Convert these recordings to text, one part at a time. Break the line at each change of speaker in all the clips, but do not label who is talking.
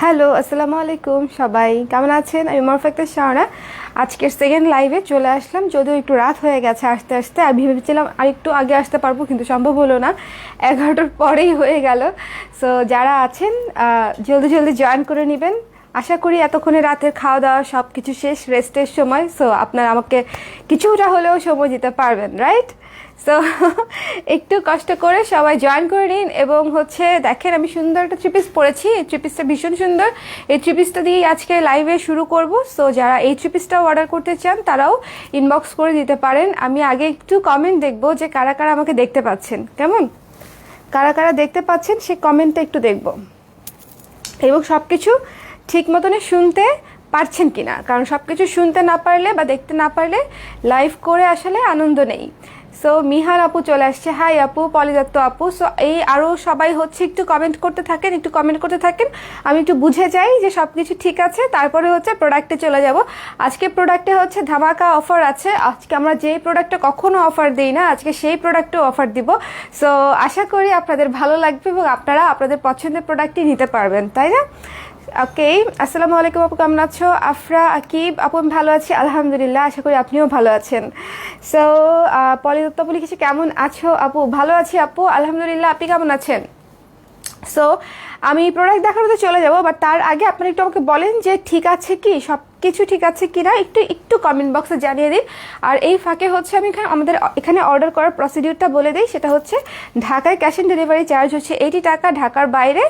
Hello, আসসালামু আলাইকুম সবাই কেমন আছেন? আমি মারফাক্তা শাওনা আজকের সেকেন্ড লাইভে চলে আসলাম। যদিও একটু রাত হয়ে গেছে আসতে আসতে, আমি ভেবেছিলাম আর একটু আগে আসতে পারবো, কিন্তু সম্ভব হলো না, 11টার পরেই হয়ে গেল। সো যারা আছেন জলদি জলদি জয়েন করে নেবেন। আশা করি এতক্ষণে রাতের খাওয়া দাওয়া সব কিছু শেষ, রেস্টের সময়। সো আপনারা আমাকে কিছুটা হলেও সময় দিতে পারবেন, রাইট? সো একটু কষ্ট করে সবাই জয়েন করে নিন। এবং দেখেন, আমি সুন্দর একটা থ্রি পিস পরেছি। এই থ্রি পিসটা ভীষণ সুন্দর। এই থ্রি পিসটা দিয়েই আজকে লাইভে শুরু করব। সো যারা এই থ্রি পিসটাও অর্ডার করতে চান তারাও ইনবক্স করে দিতে পারেন। আমি আগে একটু কমেন্ট দেখবো যে কারা কারা আমাকে দেখতে পাচ্ছেন, কেমন কারা কারা দেখতে পাচ্ছেন সে কমেন্টটা একটু দেখব, এবং সব কিছু ঠিক মতনই শুনতে পারছেন কিনা, কারণ সব কিছু শুনতে না পারলে বা দেখতে না পারলে লাইভ করে আসলে আনন্দ নেই। সো মিহার আপু চলে আসছে, হাই আপু, পলিদত্ত আপু। সো এই আরও সবাই একটু কমেন্ট করতে থাকেন, একটু কমেন্ট করতে থাকেন, আমি একটু বুঝে যাই যে সব কিছু ঠিক আছে, তারপরে প্রোডাক্টে চলে যাব। আজকে প্রোডাক্টে ধামাকা অফার আছে। আজকে আমরা যেই প্রোডাক্টে কখনো অফার দিই না, আজকে সেই প্রোডাক্টেও অফার দিব। সো আশা করি আপনাদের ভালো লাগবে এবং আপনারা আপনাদের পছন্দের প্রোডাক্টই নিতে পারবেন, তাই না? ওকে, আসসালামু আলাইকুম আপু, কেমন আছো? আফরা আকিব আপু, আমি ভালো আছি আলহামদুলিল্লাহ, আশা করি আপনিও ভালো আছেন। সো পলিদত্ত আপু লিখেছে, কেমন আছো আপু? ভালো আছি আপু আলহামদুলিল্লাহ, আপনি কেমন আছেন? সো আমি প্রোডাক্ট দেখানোতে চলে যাব, বাট তার আগে আপনারা একটু আমাকে বলেন যে ঠিক আছে কি, সব কিছু ঠিক আছে কি না, একটু একটু কমেন্ট বক্সে জানিয়ে দিন। আর এই ফাঁকে আমি আমাদের এখানে অর্ডার করার প্রসিডিউরটা বলে দিই। সেটা ঢাকায় ক্যাশ অন ডেলিভারি চার্জ 80 টাকা। ঢাকার বাইরে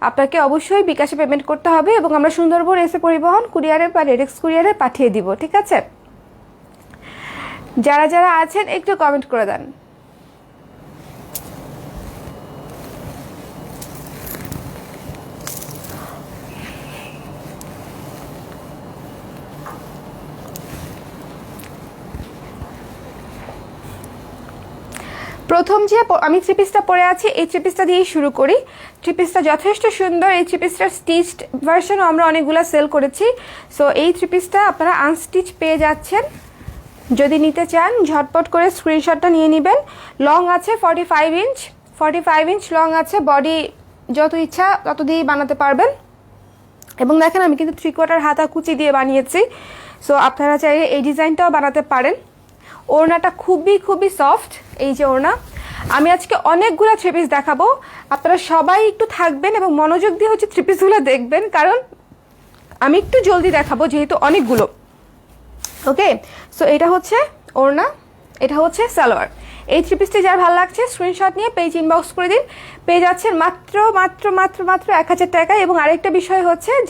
আপনাকে অবশ্যই বিকাশে পেমেন্ট করতে হবে, এবং আমরা সুন্দরবন এসে পরিবহন কুরিয়ারে বা রেডেক্স কুরিয়ারে পাঠিয়ে দিব, ঠিক আছে? যারা যারা আছেন একটু কমেন্ট করে দেন। প্রথম যে আমি থ্রি পিসটা পরে আছি, এই থ্রি পিসটা দিয়েই শুরু করি। থ্রি পিসটা যথেষ্ট সুন্দর। এই থ্রি পিসটার স্টিচড ভার্সনও আমরা অনেকগুলো সেল করেছি। সো এই থ্রি পিসটা আপনারা আনস্টিচ পেয়ে যাচ্ছেন। যদি নিতে চান ঝটপট করে স্ক্রিনশটটা নিয়ে নেবেন। লং আছে 45 ইঞ্চ, 45 ইঞ্চ লং আছে। বডি যত ইচ্ছা তত দিয়েই বানাতে পারবেন। এবং দেখেন, আমি কিন্তু 3/4 হাতা কুচি দিয়ে বানিয়েছি। সো আপনারা চাইলে এই ডিজাইনটাও বানাতে পারেন। ওড়নাটা খুবই খুবই সফট। এই যে ওড়না, আমি আজকে অনেকগুলো থ্রি পিস দেখাবো। আপনারা সবাই একটু থাকবেন এবং মনোযোগ দিয়ে থ্রি পিসগুলো দেখবেন, কারণ আমি একটু জলদি দেখাবো যেহেতু অনেকগুলো। ওকে, সো এটা ওড়না, এটা সালোয়ার। এই থ্রি পিসটি যার ভালো লাগছে স্ক্রিনশট নিয়ে পেজ ইনবক্স করে দিন। পেয়ে যাচ্ছেন মাত্র মাত্র মাত্র মাত্র 1000 টাকায়। এবং আরেকটা বিষয়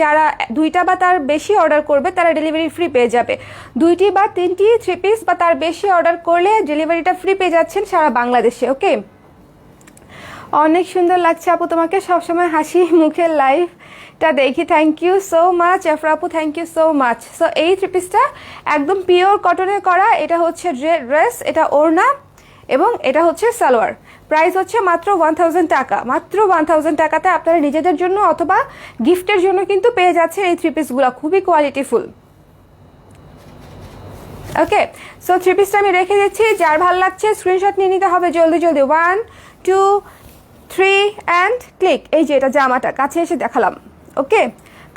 যারা 2টা বা তার বেশি অর্ডার করবে তারা ডেলিভারি ফ্রি পেয়ে যাবে। 2টি বা 3টি থ্রি পিস বা তার বেশি অর্ডার করলে ডেলিভারিটা ফ্রি পেয়ে যাচ্ছেন সারা বাংলাদেশে। ওকে, অনেক সুন্দর লাগছে আপু তোমাকে, সবসময় হাসি মুখের লাইফটা দেখি। Thank you so much Afra আপু, thank you so much. So এই থ্রি পিসটা একদম পিওর কটনের করা। এটা ড্রেস, এটা ওড়না, এবং এটা সালোয়ার। প্রাইস মাত্র 1000 টাকা। মাত্র 1000 টাকাতে আপনারা নিজেদের জন্য অথবা গিফটের জন্য কিন্তু পেয়ে যাচ্ছেন এই থ্রি পিসগুলো, খুবই কোয়ালিটিফুল। ওকে, সো থ্রি পিসটা আমি রেখে দিচ্ছি। যার ভালো লাগছে স্ক্রিনশট নিয়ে নিতে হবে জলদি জলদি। 1 2 3 অ্যান্ড ক্লিক। এই যে এটা জামাটা কাছে এসে দেখালাম। ওকে,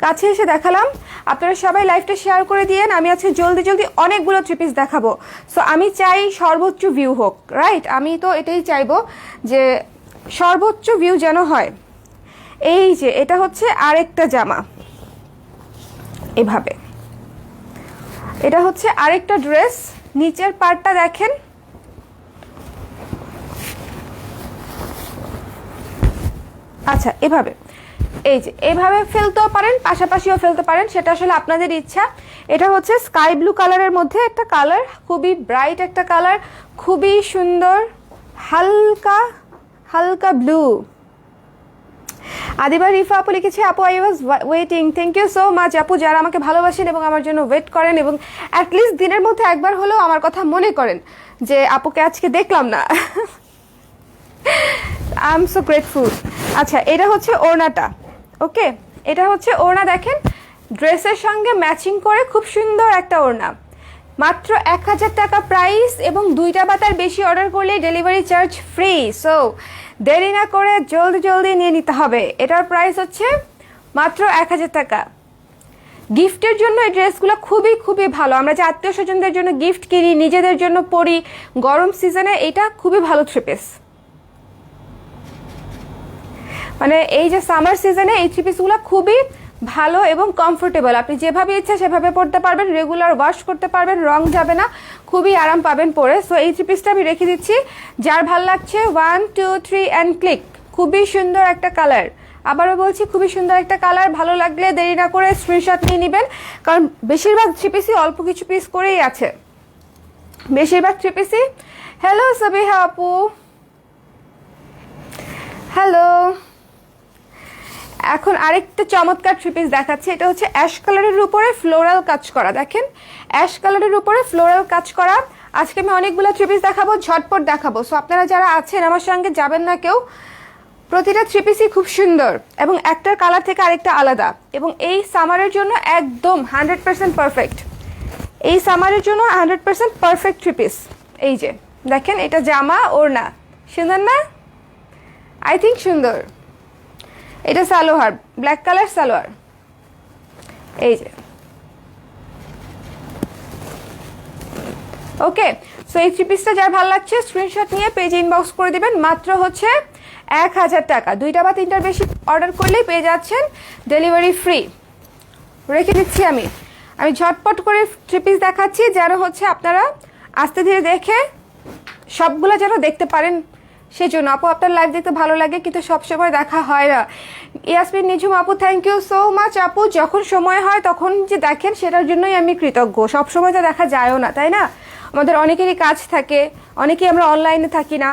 কাছে এসে দেখালাম। আপনারা সবাই লাইভটা শেয়ার করে দিয়েন। আমি আজকে জলদি জলদি অনেকগুলো থ্রি পিস দেখাবো। সো আমি চাই সর্বোচ্চ ভিউ হোক, রাইট? আমি তো এটাই চাইবো যে সর্বোচ্চ ভিউ যেন হয়। এই যে এটা আরেকটা জামা, এভাবে। এটা আরেকটা ড্রেস। নিচের পার্টটা দেখেন, আচ্ছা এভাবে। এই যে এভাবে ফেলতেও পারেন, পাশাপাশিও ফেলতে পারেন, সেটা আসলে আপনাদের ইচ্ছা। এটা স্কাই ব্লু কালারের মধ্যে একটা কালার, খুবই ব্রাইট একটা কালার, খুবই সুন্দর, হালকা হালকা ব্লু। আদিবা রিফা আপু লিখেছে, আপু I was waiting. Thank you so much আপু, যারা আমাকে ভালোবাসেন এবং আমার জন্য ওয়েট করেন, এবং অ্যাটলিস্ট দিনের মধ্যে একবার হলেও আমার কথা মনে করেন যে আপুকে আজকে দেখলাম না। I am so grateful. আচ্ছা, এটা ওড়নাটা। ওকে, এটা ওড়না। দেখেন, ড্রেসের সঙ্গে ম্যাচিং করে খুব সুন্দর একটা ওড়না। মাত্র 1000 টাকা প্রাইস, এবং 2টা বা তার বেশি অর্ডার করলে ডেলিভারি চার্জ ফ্রি। সো দেরি না করে জলদি জলদি নিয়ে নিতে হবে। এটার প্রাইস মাত্র 1000 টাকা। গিফটের জন্য এই ড্রেসগুলো খুবই খুবই ভালো। আমরা যে আত্মীয় স্বজনদের জন্য গিফট কিনি, নিজেদের জন্য পরি, গরম সিজনে এটা খুবই ভালো থ্রি পিস। মানে এই যে সামার সিজনে এই থ্রি পিসগুলো খুবই ভালো এবং কমফোর্টেবল। আপনি যেভাবে ইচ্ছা সেভাবে পরতে পারবেন, রেগুলার ওয়াশ করতে পারবেন, রং যাবে না, খুবই আরাম পাবেন পরে। সো এই থ্রি পিসটা আমি রেখে দিচ্ছি। যার ভালো লাগছে 1 2 3 অ্যান্ড ক্লিক। খুবই সুন্দর একটা কালার, আবারও বলছি খুবই সুন্দর একটা কালার। ভালো লাগলে দেরি না করে স্ক্রিনশট নিয়ে নেবেন, কারণ বেশিরভাগ থ্রি পিসই অল্প কিছু পিস করেই আছে, বেশিরভাগ থ্রি পিসই। হ্যালো সাবিহা আপু, হ্যালো। এখন আরেকটা চমৎকার থ্রি পিস দেখাচ্ছি। এটা হচ্ছে অ্যাশ কালারের উপরে ফ্লোরাল কাজ করা। দেখেন, অ্যাশ কালারের উপরে ফ্লোরাল কাজ করা। আজকে আমি অনেকগুলো থ্রি পিস দেখাবো, ঝটপট দেখাবো। সো আপনারা যারা আছেন আমার সঙ্গে যাবেন না কেউ। প্রতিটা থ্রি পিসই খুব সুন্দর এবং একটার কালার থেকে আরেকটা আলাদা, এবং এই সামারের জন্য একদম 100% পারফেক্ট। এই সামারের জন্য 100% পারফেক্ট থ্রি পিস। এই যে দেখেন, এটা জামা ওড়না, সুন্দর না? আই থিঙ্ক সুন্দর। এটা সালোয়ার, ব্ল্যাক কালার সালোয়ার। এই যে ওকে। সো এই থ্রি পিসটা যার ভালো লাগছে স্ক্রিনশট নিয়ে পেজে ইনবক্স করে দিবেন। মাত্র হচ্ছে 1000 টাকা। 2টা বা 3টার বেশি অর্ডার করলেই পেয়ে যাচ্ছেন ডেলিভারি ফ্রি। রেখে দিচ্ছি আমি ঝটপট করে থ্রি পিস দেখাচ্ছি, যেন হচ্ছে আপনারা আস্তে ধীরে দেখে সবগুলো যেন দেখতে পারেন। সেই জন্য আপু আপনার লাইভ দেখতে ভালো লাগে, কিন্তু সবসময় দেখা হয় না। ইয়াসমিন নিঝুম আপু, থ্যাংক ইউ সো মাচ আপু। যখন সময় হয় তখন যে দেখেন সেটার জন্যই আমি কৃতজ্ঞ। সবসময় তো দেখা যায়ও না, তাই না? আমাদের অনেকেরই কাজ থাকে, অনেকেই আমরা অনলাইনে থাকি না,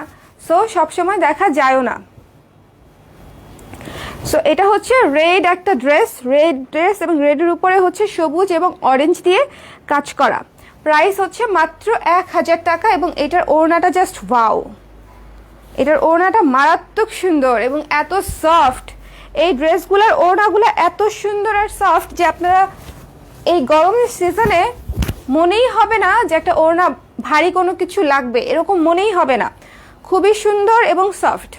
সো সবসময় দেখা যায়ও না। সো এটা হচ্ছে রেড একটা ড্রেস, রেড ড্রেস এবং রেডের উপরে হচ্ছে সবুজ এবং অরেঞ্জ দিয়ে কাজ করা। প্রাইস হচ্ছে মাত্র 1000 টাকা। এবং এটার ওড়নাটা জাস্ট ওয়াও, এটার ওড়নাটা মারাত্মক সুন্দর এবং এত সফট। এই ড্রেসগুলোর ওড়নাগুলো এত সুন্দর আর সফট যে আপনারা এই গরমের সিজনে মনেই হবে না যে একটা ওড়না ভারী কোনো কিছু লাগবে, এরকম মনেই হবে না। খুবই সুন্দর এবং সফট।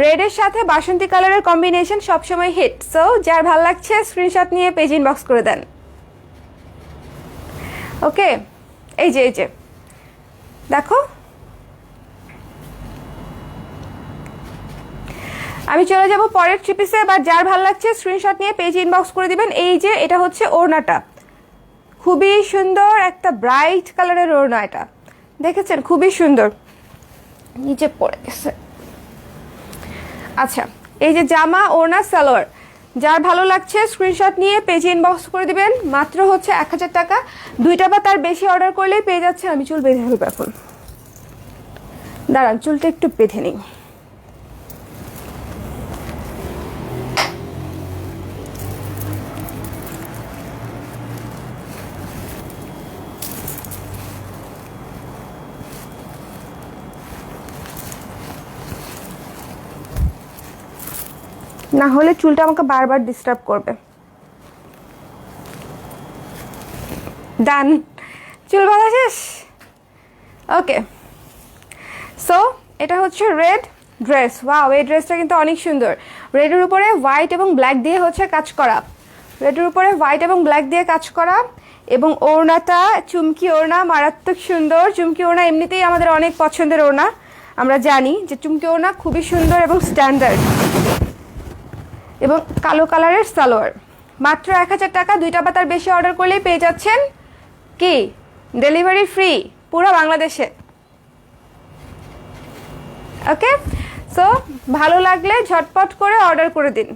রেডের সাথে বাসন্তী কালারের কম্বিনেশন সবসময় হিট। সো যার ভালো লাগছে স্ক্রিনশট নিয়ে পেজ ইনবক্স করে দেন। ওকে, এই যে দেখো, আমি চলে যাব পরের থ্রি পিসে। এবার যার ভালো লাগছে স্ক্রিনশট নিয়ে পেজ ইনবক্স করে দিবেন। এই যে এটা হচ্ছে ওড়নাটা, খুবই সুন্দর একটা ব্রাইট কালারের ওড়না। এটা দেখেছেন, খুবই সুন্দর, নিচে পড়ে গেছে। আচ্ছা, এই যে জামা ওড়না সালোয়ার, যার ভালো লাগছে স্ক্রিনশট নিয়ে পেজে ইনবক্স করে দিবেন। মাত্র হচ্ছে 1000 টাকা। 2টা বা তার বেশি অর্ডার করলেই পেয়ে যাচ্ছে। আমি চুল বেঁধে ফেলবো এখন, দাঁড়ান চুলটা একটু বেঁধে নিই। না হলে চুলটা আমাকে বারবার ডিস্টার্ব করবে। ডান, চুল বাঁধা শেষ। ওকে, সো এটা হচ্ছে রেড ড্রেস। ওয়াও, এই ড্রেসটা কিন্তু অনেক সুন্দর। রেডের উপরে হোয়াইট এবং ব্ল্যাক দিয়ে হচ্ছে কাজ করা, রেডের উপরে হোয়াইট এবং ব্ল্যাক দিয়ে কাজ করা। এবং ওড়নাটা চুমকি ওড়না, মারাত্মক সুন্দর। চুমকি ওড়না এমনিতেই আমাদের অনেক পছন্দের ওড়না, আমরা জানি যে চুমকি ওড়না খুবই সুন্দর এবং স্ট্যান্ডার্ড। এবং কালো কালারের সালোয়ার। মাত্র 1000 টাকা। 2টা বা তার বেশি অর্ডার করলেই পেয়ে যাচ্ছেন কি ডেলিভারি ফ্রি পুরো বাংলাদেশে। ওকে, সো ভালো লাগলে ঝটপট করে অর্ডার করে দিন।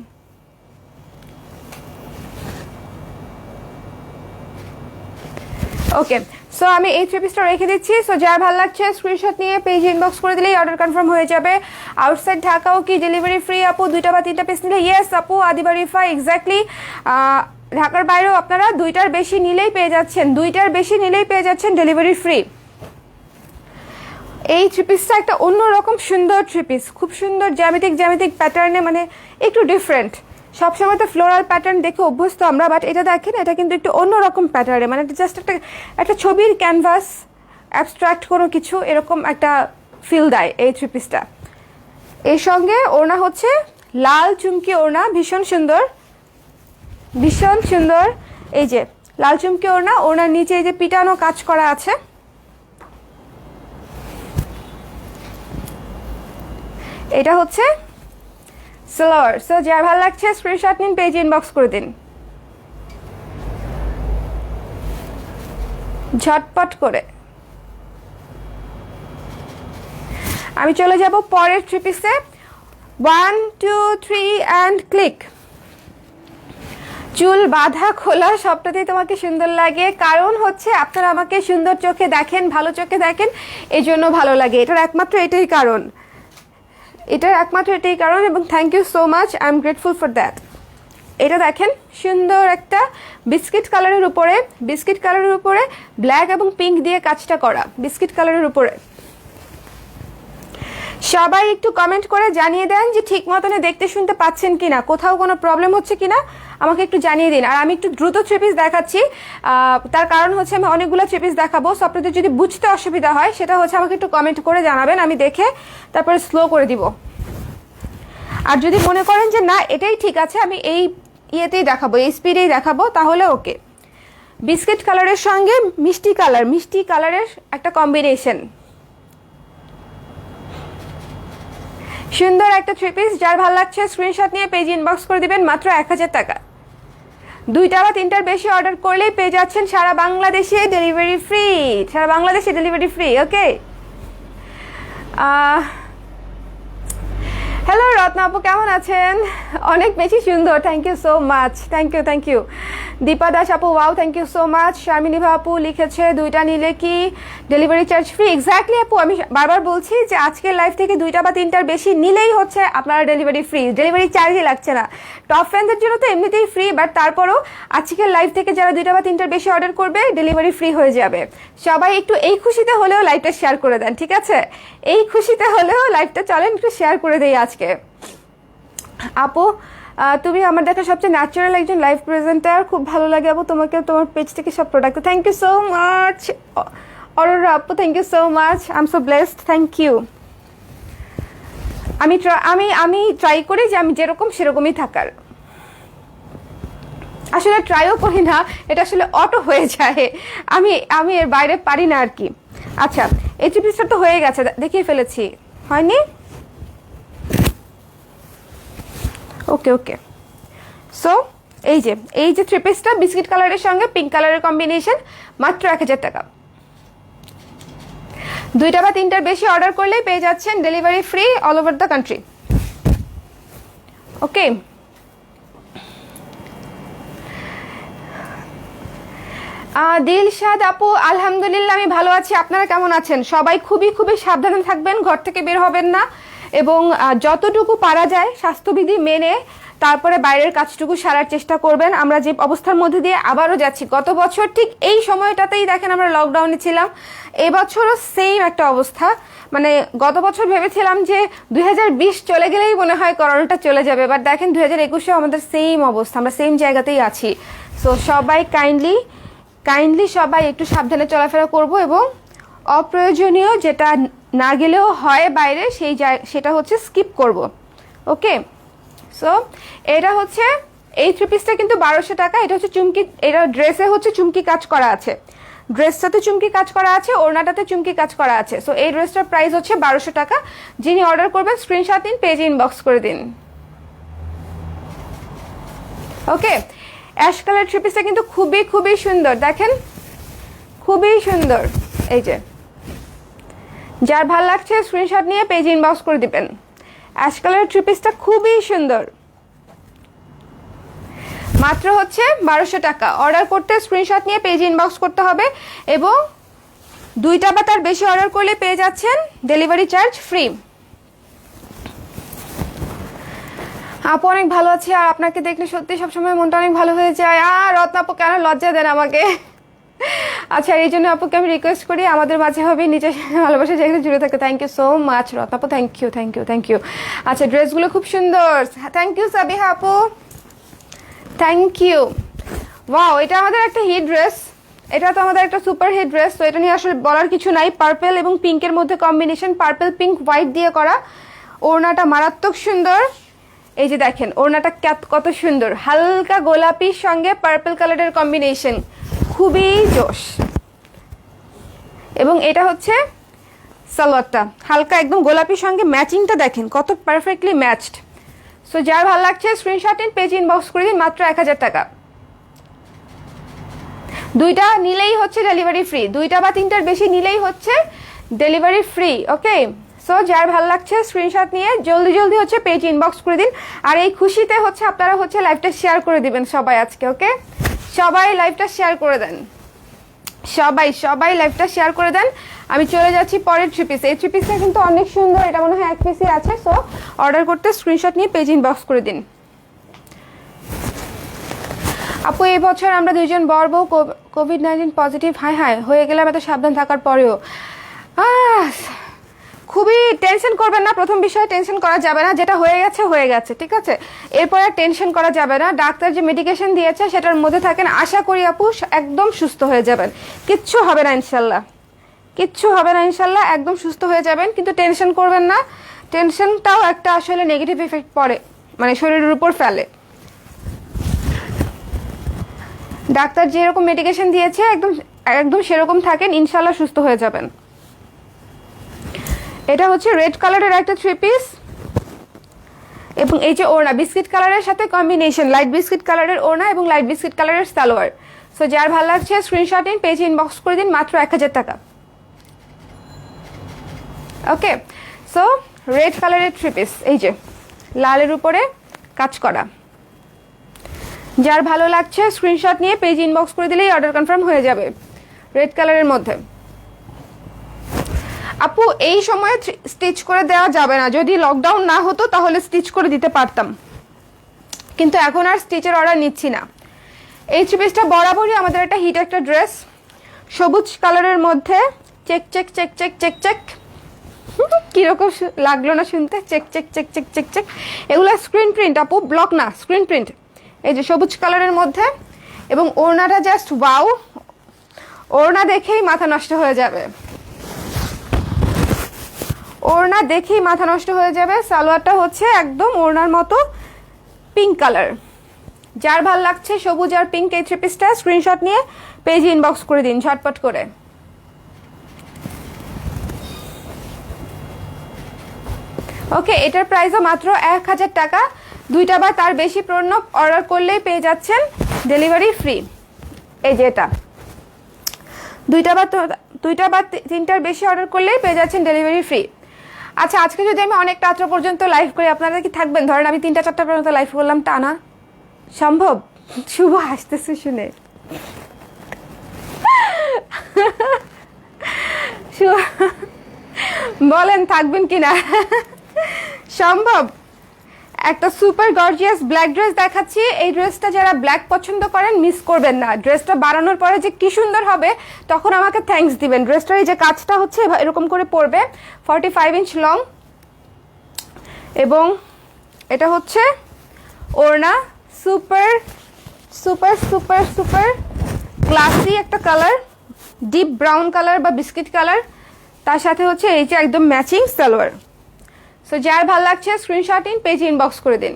ওকে, সো আমি এই থ্রি পিসটা রেখে দিচ্ছি। সো যার ভালো লাগছে স্ক্রিনশট নিয়ে পেজ ইনবক্স করে দিলেই অর্ডার কনফার্ম হয়ে যাবে। আউটসাইড ঢাকাও কি ডেলিভারি ফ্রি আপু? 2টা বা 3টা পিস নিলে? ইয়েস আপু, আদিবারিফা এক্স্যাক্টলি। ঢাকার বাইরেও আপনারা 2টার বেশি নিলেই পেয়ে যাচ্ছেন, 2টার বেশি নিলেই পেয়ে যাচ্ছেন ডেলিভারি ফ্রি। এই থ্রি পিসটা একটা অন্যরকম সুন্দর থ্রি পিস, খুব সুন্দর জ্যামিতিক প্যাটার্নে, মানে একটু ডিফারেন্ট। সবসময় তো ফ্লোরাল প্যাটার্ন দেখে অভ্যস্ত আমরা, বাট এটা দেখেন, এটা কিন্তু একটু অন্যরকম প্যাটার্নে, মানে জাস্ট একটা ছবির ক্যানভাস, অ্যাবস্ট্রাক্ট কোনো কিছু, এরকম একটা ফিল দেয় এই থ্রি পিসটা। এর সঙ্গে ওড়না হচ্ছে লাল চুমকি ওড়না, ভীষণ সুন্দর। ভীষণ সুন্দর। এই যে লাল চুমকি ওড়না, ওড়নার নিচে এই যে পিটানো কাজ করা আছে। এটা হচ্ছে সালোয়ার। সো যার ভালো লাগছে স্ক্রিনশট নিন, পেজ ইনবক্স করে দিন ঝটপট করে। আমি চলে যাব পরের থ্রি পিসে। 1 2 3 অ্যান্ড ক্লিক। চুল বাঁধা খোলা সবটাতেই তোমাকে সুন্দর লাগে, কারণ হচ্ছে আপনারা আমাকে সুন্দর চোখে দেখেন, ভালো চোখে দেখেন, এই জন্য ভালো লাগে। এটার একমাত্র এটাই কারণ, এবং thank you so much, I am grateful for that. এটা দেখেন সুন্দর একটা বিস্কিট কালারের উপরে ব্ল্যাক এবং পিঙ্ক দিয়ে কাজটা করা, বিস্কিট কালারের উপরে। সবাই একটু কমেন্ট করে জানিয়ে দেন যে ঠিক মতনে দেখতে শুনতে পাচ্ছেন কিনা, কোথাও কোনো প্রবলেম হচ্ছে কিনা আমাকে একটু জানিয়ে দিন। আর আমি একটু দ্রুত থ্রি পিস দেখাচ্ছি, তার কারণ হচ্ছে আমি অনেকগুলো থ্রি পিস দেখাবো। সো আপনাদের যদি বুঝতে অসুবিধা হয় সেটা হচ্ছে আমাকে একটু কমেন্ট করে জানাবেন, আমি দেখে তারপরে স্লো করে দিব। আর যদি মনে করেন যে না এটাই ঠিক আছে, আমি এই ইয়েতেই দেখাবো, এই স্পিডেই দেখাবো, তাহলে ওকে। বিস্কিট কালারের সঙ্গে মিষ্টি কালারের একটা কম্বিনেশন, সুন্দর একটা থ্রি পিস। যার ভালো লাগছে স্ক্রিনশট নিয়ে পেজ ইনবক্স করে দিবেন, মাত্র 1000 টাকা। 2টা বা 3টার বেশি অর্ডার করলেই পেয়ে যাচ্ছেন সারা বাংলাদেশে delivery free. Okay, hello Ratna আপু, কেমন আছেন? অনেক বেশি সুন্দর, thank you so much, thank you. Dipa Das আপু, wow, thank you so much. Sharmini আপু লিখেছে 2টা নিলে কি ডেলিভারি চার্জ ফ্রি? এক্স্যাক্টলি আপু, আমি বারবার বলছি যে আজকের লাইভ থেকে 2টা বা 3টার বেশি নিলেই হচ্ছে আপনারা ডেলিভারি ফ্রি, ডেলিভারি চার্জই লাগছে না। টপ ফ্যানদের জন্য তো এমনিতেই ফ্রি, বাট তারপরও আজকের লাইভ থেকে যারা 2টা বা 3টার বেশি অর্ডার করবে ডেলিভারি ফ্রি হয়ে যাবে। সবাই একটু এই খুশিতে হলেও লাইভটা শেয়ার করে দেন, ঠিক আছে? এই খুশিতে হলেও লাইভটা চলেন একটু শেয়ার করে দেই আজকে। আপু তুমি আমার দেখা সবচেয়ে ন্যাচারাল একজন লাইভ প্রেজেন্টার, খুব ভালো লাগে আপু তোমাকে, তোমার পেজ থেকে সব product. Thank you so much Aurora আপু, thank you so much, I am so blessed, thank you. আমি ট্রাই করি যে আমি যেরকম সেরকমই থাকার, আসলে ট্রাইও করি না, এটা আসলে অটো হয়ে যায়, আমি এর বাইরে পারি না আর কি। আচ্ছা, এই থ্রি পিসটা তো হয়ে গেছে, দেখিয়ে ফেলেছি, হয়নি? ওকে। সো এই যে থ্রি পিসটা বিস্কিট কালারের সঙ্গে পিঙ্ক কালারের কম্বিনেশন, মাত্র 1000 টাকা। 2টা বা 3টার বেশি অর্ডার করলেই পেয়ে যাচ্ছেন delivery free all over the country. Okay, Dilshad আপু, আলহামদুলিল্লাহ আমি ভালো আছি, আপনারা কেমন আছেন? সবাই খুবই সাবধানে থাকবেন, ঘর থেকে বের হবেন না, এবং যতটুকু পারা যায় স্বাস্থ্যবিধি মেনে তারপরে বাইরের কাজটুকু সারার চেষ্টা করবেন। আমরা যে অবস্থার মধ্যে দিয়ে আবারও যাচ্ছি, গত বছর ঠিক এই সময়টাতেই দেখেন আমরা লকডাউনে ছিলাম, এবছরও সেম একটা অবস্থা। মানে গত বছর ভেবেছিলাম যে 2020 চলে গেলেই মনে হয় করোনাটা চলে যাবে, বাট দেখেন 2021-এও আমাদের সেম অবস্থা, আমরা সেম জায়গাতেই আছি। সো সবাই কাইন্ডলি সবাই একটু সাবধানে চলাফেরা করব, এবং অপ্রয়োজনীয় যেটা না গেলেও হয় বাইরে সেটা হচ্ছে স্কিপ করব। ওকে, সো এটা হচ্ছে এই থ্রি পিসটা কিন্তু 1200 টাকা। এটা হচ্ছে চুমকি, এটা ড্রেসে হচ্ছে চুমকি কাজ করা আছে, ড্রেসটাতে চুমকি কাজ করা আছে, ওড়নাটাতে চুমকি কাজ করা আছে। সো এই ড্রেসটার প্রাইস হচ্ছে 1200 টাকা। যিনি অর্ডার করবেন স্ক্রিনশট নিন, পেজে ইনবক্স করে দিন। ওকে, অ্যাশ কালার থ্রি পিসটা কিন্তু খুবই সুন্দর, দেখেন খুবই সুন্দর। এই যে যার ভাল লাগছে স্ক্রিনশট নিয়ে পেজে ইনবক্স করে দিবেন। অ্যাশ কালার থ্রি পিসটা খুবই সুন্দর, মাত্র হচ্ছে 1200 টাকা। অর্ডার করতে স্ক্রিনশট নিয়ে পেজে ইনবক্স করতে হবে, এবং 2টা বা তার বেশি অর্ডার করলে পেয়ে যাচ্ছেন ডেলিভারি চার্জ ফ্রি। আপু অনেক ভালো আছি, আর আপনাকে দেখলে সত্যি সবসময় মনটা অনেক ভালো হয়ে যায়। আর রত্না আপু কেন লজ্জা দেন আমাকে? আচ্ছা, এই জন্য আপুকে আমি রিকোয়েস্ট করি আমাদের মাঝে হবে নিজের ভালোবাসা যেখানে জুড়ে থাকে। Thank you so much Ratna আপু, থ্যাংক ইউ। আচ্ছা, ড্রেসগুলো খুব সুন্দর, থ্যাংক ইউ সাবিহা আপু, থ্যাংক ইউ। ওয়াও, এটা আমাদের একটা হিট ড্রেস, এটা তো আমাদের একটা সুপার হিট ড্রেস। তো এটা নিয়ে আসলে বলার কিছু নাই। পার্পল এবং পিঙ্কের মধ্যে কম্বিনেশন, পার্পল পিঙ্ক হোয়াইট দিয়ে করা, ওড়নাটা মারাত্মক সুন্দর, এই যে দেখেন ওড়নাটা কত সুন্দর, হালকা গোলাপির সঙ্গে পার্পল কালারের কম্বিনেশন, খুবই জোশ। এবং এটা হচ্ছে সালোয়ারটা, হালকা একদম গোলাপির সঙ্গে ম্যাচিংটা দেখেন কত পারফেক্টলি ম্যাচড। সো যার ভালো লাগছে স্ক্রিনশট নিন, পেজ ইনবক্স করে দিন, মাত্র 1000 টাকা। দুইটা নিলেই হচ্ছে ডেলিভারি ফ্রি, দুইটা বা তিনটার বেশি নিলেই হচ্ছে ডেলিভারি ফ্রি। ওকে, সো যার ভালো লাগছে স্ক্রিনশট নিয়ে জলদি জলদি হচ্ছে পেজ ইনবক্স করে দিন। আর এই খুশিতে হচ্ছে আপনারা হচ্ছে লাইভটা শেয়ার করে দিবেন সবাই আজকে। ওকে, সবাই লাইভটা শেয়ার করে দেন, সবাই লাইভটা শেয়ার করে দেন। আমি চলে যাচ্ছি পরের থ্রি পিস। এই থ্রি পিসটা কিন্তু অনেক সুন্দর, এটা মনে হয় এক পিসই আছে। সো অর্ডার করতে স্ক্রিনশট নিয়ে পেজ ইনবক্স করে দিন। আপু এই বছর আমরা দুইজন বর বউ কোভিড-19 পজিটিভ, হাই হয়ে গেলাম এত সাবধান থাকার পরেও। খুবই টেনশন করবেন না, প্রথম বিষয় টেনশন করা যাবে না, যেটা হয়ে গেছে, ঠিক আছে, এরপর আর টেনশন করা যাবে না। ডাক্তার যে মেডিকেশন দিয়েছে সেটার মধ্যে থাকেন, আশা করি আপু একদম সুস্থ হয়ে যাবেন, কিচ্ছু হবে না ইনশাল্লাহ, একদম সুস্থ হয়ে যাবেন। কিন্তু টেনশন করবেন না, টেনশনটাও একটা আসলে নেগেটিভ ইফেক্ট পড়ে, মানে শরীরের উপর ফেলে। ডাক্তার যেরকম মেডিকেশন দিয়েছে একদম সেরকম থাকেন, ইনশাল্লাহ সুস্থ হয়ে যাবেন। এটা হচ্ছে রেড কালারের একটা থ্রি পিস, এবং এই যে ওড়না বিস্কিট কালারের সাথে কম্বিনেশন, লাইট বিস্কিট কালারের ওড়না এবং লাইট বিস্কিট কালারের সালোয়ার। সো যার ভালো লাগছে স্ক্রিনশট নিন, পেজে ইনবক্স করে দিন, মাত্র 1000 টাকা। ওকে, সো রেড কালারের থ্রি পিস, এই যে লালের উপরে কাজ করা, যার ভালো লাগছে স্ক্রিনশট নিয়ে পেজ ইনবক্স করে দিলেই অর্ডার কনফার্ম হয়ে যাবে। রেড কালারের মধ্যে আপু এই সময়ে স্টিচ করে দেওয়া যাবে না, যদি লকডাউন না হতো তাহলে স্টিচ করে দিতে পারতাম, কিন্তু এখন আর স্টিচের অর্ডার নিচ্ছি না। এই থ্রি পিসটা বরাবরই আমাদের একটা হিট একটা ড্রেস, সবুজ কালারের মধ্যে check check check check check check, কিরকম লাগলো না শুনতে, check check check check check check, এগুলো স্ক্রিন প্রিন্ট আপু, ব্লক না, স্ক্রিন প্রিন্ট। এই যে সবুজ কালারের মধ্যে, এবং ওড়নাটা জাস্ট ওয়াও, ওড়না দেখেই মাথা নষ্ট হয়ে যাবে, ওড়না দেখেই মাথা নষ্ট হয়ে যাবে। সালোয়ারটা হচ্ছে একদম ওড়নার মতো পিঙ্ক কালার। যার ভাল লাগছে সবুজ আর পিঙ্ক এই থ্রি পিসটা স্ক্রিনশট নিয়ে পেজে ইনবক্স করে দিন ঝটপট করে। ওকে, এটার প্রাইসও মাত্র 1000 টাকা। দুইটা বা তার বেশি পণ্য অর্ডার করলেই পেয়ে যাচ্ছেন ডেলিভারি ফ্রি। এই যে এটা দুইটা বা তিনটার বেশি অর্ডার করলেই পেয়ে যাচ্ছেন ডেলিভারি ফ্রি। আচ্ছা, আজকে যদি আমি অনেক রাত্র পর্যন্ত লাইভ করি আপনারা কি থাকবেন? ধরেন আমি 3টা-4টা পর্যন্ত লাইভ করলাম, টানা সম্ভব? শুভ হাসতেছে শুনে, বলেন থাকবেন কিনা? সম্ভব? একটা সুপার গর্জিয়াস ব্ল্যাক ড্রেস দেখাচ্ছি। এই ড্রেসটা যারা ব্ল্যাক পছন্দ করেন মিস করবেন না। ড্রেসটা বানানোর পরে যে কি সুন্দর হবে তখন আমাকে থ্যাঙ্কস দিবেন। ড্রেসটার এই যে কাজটা হচ্ছে এরকম করে পড়বে, 45 ইঞ্চ লং, এবং এটা হচ্ছে ওড়না। Super super super super classy একটা কালার, ডিপ ব্রাউন কালার বা বিস্কিট কালার, তার সাথে হচ্ছে এই যে একদম ম্যাচিং সালোয়ার। সো যার ভালো লাগছে স্ক্রিনশট নিন, পেজে ইনবক্স করে দিন।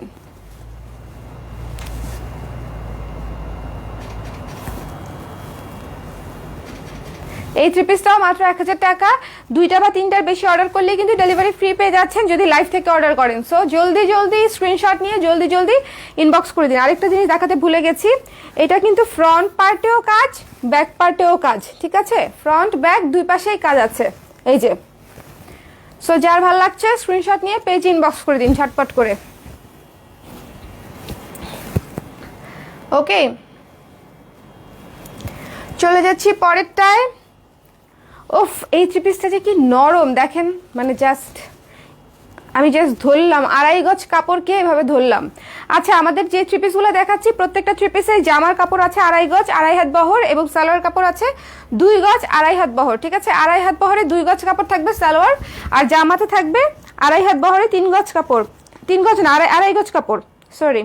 এই থ্রি পিসটাও মাত্র 1000 টাকা। দুইটা বা তিনটার বেশি অর্ডার করলে কিন্তু ডেলিভারি ফ্রি পেয়ে যাচ্ছেন যদি লাইভ থেকে অর্ডার করেন। সো জলদি জলদি স্ক্রিনশট নিয়ে জলদি জলদি ইনবক্স করে দিন। আরেকটা জিনিস দেখাতে ভুলে গেছি, এটা কিন্তু ফ্রন্ট পার্টেও কাজ, ব্যাক পার্টেও কাজ, ঠিক আছে? ফ্রন্ট ব্যাক দুই পাশেই কাজ আছে, এই যে। সো যার ভালো লাগছে স্ক্রিনশট নিয়ে পেজ ইনবক্স করে দিন ঝটপট করে। ওকে, চলে যাচ্ছি পরেরটায়। ওফ, এই থ্রি পিসটা যে কি নরম দেখেন, মানে আমি জাস্ট ধরলাম, 2.5 গজ কাপড়কে এভাবে ধরলাম। আচ্ছা, আমাদের যে থ্রি পিসগুলো দেখাচ্ছি প্রত্যেকটা থ্রি পিসে জামার কাপড় আছে 2.5 গজ 2.5 হাত বহর, এবং সালোয়ার কাপড় আছে 2 গজ 2.5 হাত বহর, ঠিক আছে? 2.5 হাত বহরে 2 গজ কাপড় থাকবে সালোয়ার, আর জামাতে থাকবে 2.5 হাত বহরে 3 গজ কাপড়, 3 গজ না 2.5 গজ কাপড়, সরি,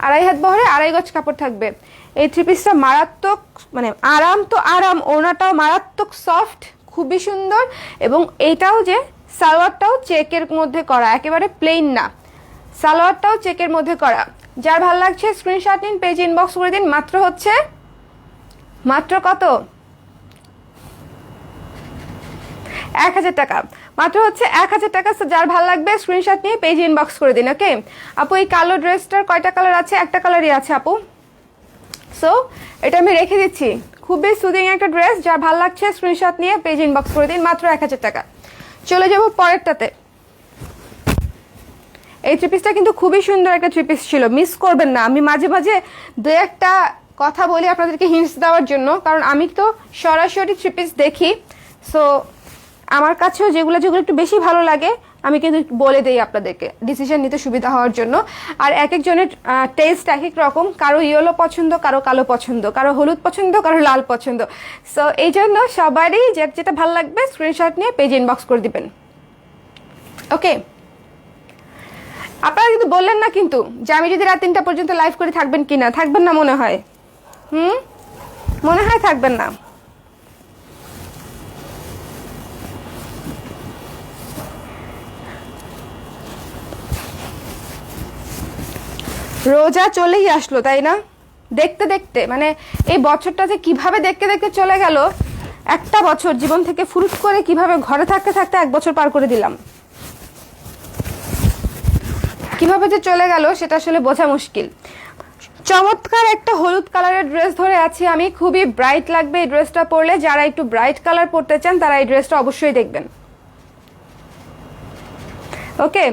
2.5 হাত বহরে 2.5 গজ কাপড় থাকবে। এই থ্রি পিসটা মারাত্মক, মানে আরাম তো আরাম, ওড়নাটাও মারাত্মক সফট, খুবই সুন্দর, এবং এইটাও যে সালোয়ারটাও চেকের মধ্যে করা, একেবারে প্লেন না। সালোয়ারটাও চেকের মধ্যে করা। যার ভালো লাগছে স্ক্রিনশট নিন, পেজ ইনবক্স করে দিন। মাত্র কত? 1000 টাকা, মাত্র হচ্ছে 1000 টাকা। যার ভালো লাগবে স্ক্রিনশট নিয়ে পেজ ইনবক্স করে দিন। ওকে আপু, এই কালো ড্রেসটার কয়টা কালার আছে? একটা কালারই আছে আপু। সো এটা আমি রেখে দিচ্ছি। খুবই সুদিং একটা ড্রেস, যার ভালো লাগছে স্ক্রিনশট নিয়ে পেজ ইনবক্স করে দিন। মাত্র 1000 টাকা। চলে যাব পরেরটাতে। এই থ্রি পিসটা কিন্তু খুবই সুন্দর একটা থ্রি পিস ছিল, মিস করবেন না। আমি মাঝে মাঝে দু একটা কথা বলি আপনাদেরকে হিন্টস দেওয়ার জন্য, কারণ আমি তো সরাসরি থ্রি পিস দেখি। সো আমার কাছেও যেগুলো যেগুলো একটু বেশি ভালো লাগে আমি কিন্তু বলে দিই আপনাদেরকে, ডিসিশন নিতে সুবিধা হওয়ার জন্য। আর এক একজনের টেস্ট এক এক রকম, কারো ইয়েলো পছন্দ, কারো কালো পছন্দ, কারো হলুদ পছন্দ, কারো লাল পছন্দ। সো এই জন্য সবারই যেটা ভালো লাগবে স্ক্রিনশট নিয়ে পেজ ইনবক্স করে দিবেন। ওকে, আপনারা কিন্তু বললেন না কিন্তু যে আমি যদি রাত 3টা পর্যন্ত লাইভ করে থাকবেন কিনা। থাকবেন না মনে হয়? মনে হয় থাকবেন না। রোজা চলেই আসলো, তাই না? দেখতে দেখতে মানে এই বছরটা যে কিভাবে দেখতে দেখতে চলে গেল। একটা বছর জীবন থেকে ফুরুত করে কিভাবে ঘরে থাকতে থাকতে 1 বছর পার করে দিলাম। কিভাবে যে চলে গেল সেটা আসলে বোঝা মুশকিল। চমৎকার একটা হলুদ কালারের ড্রেস ধরে আছি আমি, খুবই ব্রাইট লাগবে এই ড্রেসটা পরলে। যারা একটু ব্রাইট কালার পরতে চান তারা এই ড্রেসটা অবশ্যই দেখবেন। ওকে,